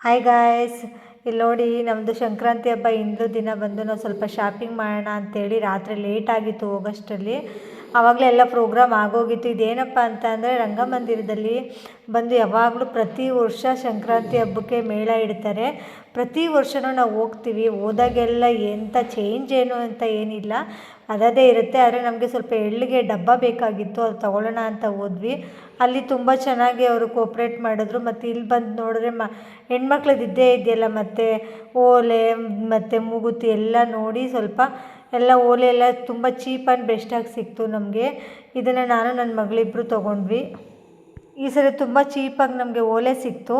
Hi guys, ಇಲ್ಲಿ ನೋಡಿ ನಮ್ಮದು ಸಂಕ್ರಾಂತಿ ಹಬ್ಬ ಹಿಂದಿನ ದಿನ ಬಂದು ನಾವು ಸ್ವಲ್ಪ ಶಾಪಿಂಗ್ ಮಾಡೋಣ ಅಂತೇಳಿ ರಾತ್ರಿ ಲೇಟ್ ಆಗಿತ್ತು ಹೋಗೋಷ್ಟರಲ್ಲಿ. ಆವಾಗಲೇ ಎಲ್ಲ ಪ್ರೋಗ್ರಾಮ್ ಆಗೋಗಿತ್ತು. ಇದೇನಪ್ಪ ಅಂತ ಅಂದರೆ ರಂಗಮಂದಿರದಲ್ಲಿ ಬಂದು ಯಾವಾಗಲೂ ಪ್ರತಿ ವರ್ಷ ಸಂಕ್ರಾಂತಿ ಹಬ್ಬಕ್ಕೆ ಮೇಳ ಇಡ್ತಾರೆ. ಪ್ರತಿ ವರ್ಷವೂ ನಾವು ಹೋಗ್ತೀವಿ. ಹೋದಾಗೆಲ್ಲ ಎಂಥ ಚೇಂಜ್ ಏನು ಅಂತ ಏನಿಲ್ಲ, ಅದೇ ಇರುತ್ತೆ. ಆದರೆ ನಮಗೆ ಸ್ವಲ್ಪ ಎಳ್ಳಿಗೆ ಡಬ್ಬ ಬೇಕಾಗಿತ್ತು, ಅದು ತೊಗೊಳ್ಳೋಣ ಅಂತ ಹೋದ್ವಿ. ಅಲ್ಲಿ ತುಂಬ ಚೆನ್ನಾಗಿ ಅವರು ಕೋಪ್ರೇಟ್ ಮಾಡಿದ್ರು. ಮತ್ತು ಇಲ್ಲಿ ಬಂದು ನೋಡಿದ್ರೆ ಹೆಣ್ಮಕ್ಳದ್ದು ಇದ್ದೇ ಇದೆಯಲ್ಲ, ಮತ್ತು ಓಲೆ ಮತ್ತು ಮೂಗುತಿ ಎಲ್ಲ ನೋಡಿ ಸ್ವಲ್ಪ ಎಲ್ಲ ಓಲೆ ಎಲ್ಲ ತುಂಬ ಚೀಪ್ ಆ್ಯಂಡ್ ಬೆಸ್ಟಾಗಿ ಸಿಕ್ತು ನಮಗೆ. ಇದನ್ನು ನಾನು ನನ್ನ ಮಗಳಿಬ್ಬರು ತೊಗೊಂಡ್ವಿ. ಈ ಸರಿ ತುಂಬ ಚೀಪಾಗಿ ನಮಗೆ ಓಲೆ ಸಿಕ್ತು.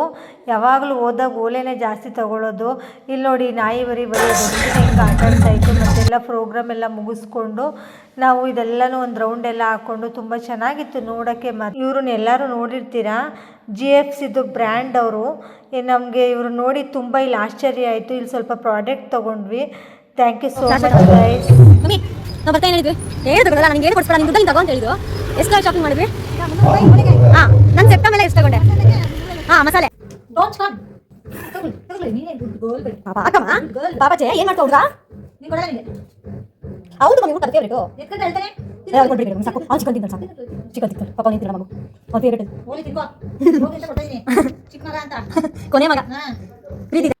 ಯಾವಾಗಲೂ ಹೋದಾಗ ಓಲೆನೇ ಜಾಸ್ತಿ ತೊಗೊಳ್ಳೋದು. ಇಲ್ಲಿ ನೋಡಿ ನಾಯಿ ಬರಿ ಹಿಂಗೆ ಆಟ ಆಡ್ತಾಯಿತ್ತು. ಮತ್ತೆಲ್ಲ ಪ್ರೋಗ್ರಾಮ್ ಎಲ್ಲ ಮುಗಿಸ್ಕೊಂಡು ನಾವು ಇದೆಲ್ಲನೂ ಒಂದು ರೌಂಡ್ ಎಲ್ಲ ಹಾಕ್ಕೊಂಡು ತುಂಬ ಚೆನ್ನಾಗಿತ್ತು ನೋಡೋಕ್ಕೆ. ಮತ್ತು ಇವ್ರನ್ನ ಎಲ್ಲರೂ ನೋಡಿರ್ತೀರಾ, GF's ಇದು ಬ್ರ್ಯಾಂಡ್ ಅವರು. ನಮಗೆ ಇವರು ನೋಡಿ ತುಂಬ ಇಲ್ಲಿ ಆಶ್ಚರ್ಯ ಆಯಿತು. ಇಲ್ಲಿ ಸ್ವಲ್ಪ ಪ್ರಾಡಕ್ಟ್ ತೊಗೊಂಡ್ವಿ. Thank you so much guys. ನಾವು ಬರ್ತಾ ಹೇಳಿದ್ವಿ, ಹೇಳಿದ್ರಲ್ಲ ನನಗೆ ಏನು ಕೊಡ್ಸ್ಬೇಡ, ನಿಮ್ಮ ದುಡ್ಡಲ್ಲಿ ತಗೋ ಅಂತ ಹೇಳಿದ್ರು. ಎಷ್ಟು ಶಾಪಿಂಗ್ ಮಾಡಿದ್ವಿ? ಹಾಂ, ನಾನು ಸೆಪ್ಟೆಂಬರ್ ಮೇಲೆ ಎಷ್ಟು ತಗೊಂಡೆ? ಹಾಂ, ಮಸಾಲೆ ಪಾಪಚೆ ಏನು ಮಾಡ್ತಾ ಹುಡುಗ? ಹೌದು ಮಮ್ಮಿ, ಊಟ ಫೇವ್ರೇಟು ಸಾಕು. ಅವ್ನು ಚಿಕನ್ ತಿಂತಾನೆ, ಸಾಕು ಚಿಕನ್ ತಿಂತಾನೆ. ಪಾಪ ನಿಂತಿಲ್ಲ ಮಗು, ಅವ್ನು ಫೇವ್ರೇಟ್. ಕೊನೆ ಮಗ ಪ್ರೀತಿ.